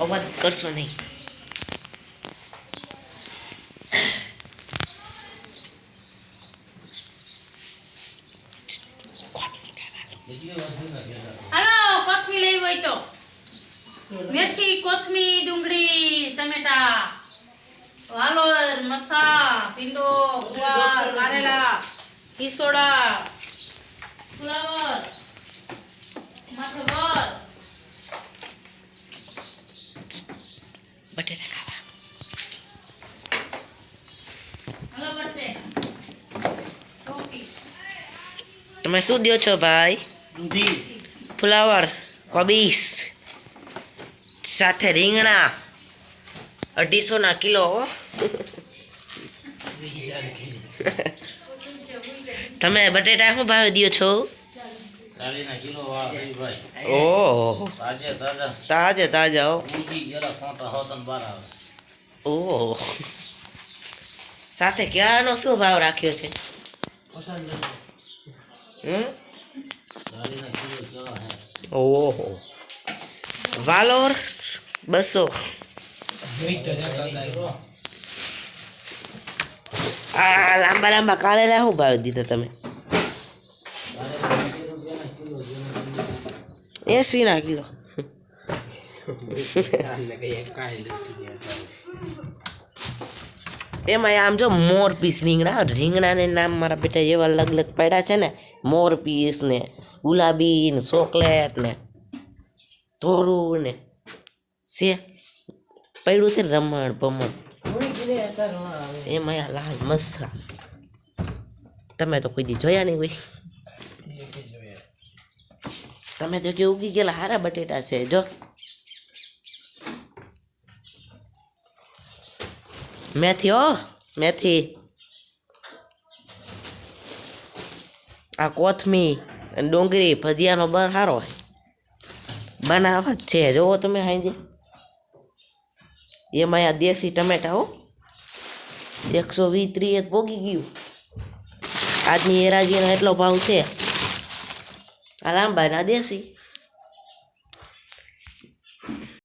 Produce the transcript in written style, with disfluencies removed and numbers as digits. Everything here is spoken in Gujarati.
અવાજ કરશો નહીં. હાલો કોથમી લેવી હોય તો મેથી કોથમી ડુંગળી ટમેટા વાલોર મરસા પીંડો ગુવાર કારેલા હિસોડા ફુલાવર માથેવર બટેટા ખાવા. હાલો બટે ટોપી તમે શું દો છો ભાઈ? ફુલાવર, કોબીસ સાથે રીંગણા 250 કિલો. તમે બટેટા શું ભાવ દો છો? ઓહ તાજા તાજા. ઓહ સાથે ક્યાંનો શું ભાવ રાખ્યો છે? ઓહો વાલોર 200. આ લાંબા લાંબા કારેલા શું ભાવ દીધા તમે? 80 કિલો. એમાં આમ જો મોર પીસ રીંગણાને નામ મારા બેટા એવા અલગ અલગ પડ્યા છે ને, મોર પીસ ને ગુલાબી ને ચોકલેટ ને ધોરું ને છે પડ્યું છે રમણ ભમણ. એમાં લાલ મસ્સા તમે તો કોઈ દી જોયા નહીં હોય. તમે તો કે ઉગી ગયેલા હારા બટેટા છે. જો મેથી, મેથી, આ કોથમી ડુંગળી ભજીયાનો બર સારો બનાવવા જ છે. જોવો તમે હાંજે એમાં આ દેશી ટમેટા 120-130 પોગી ગયું. આજની એરાજીનો એટલો ભાવ છે. આ લાંબા ના દેશી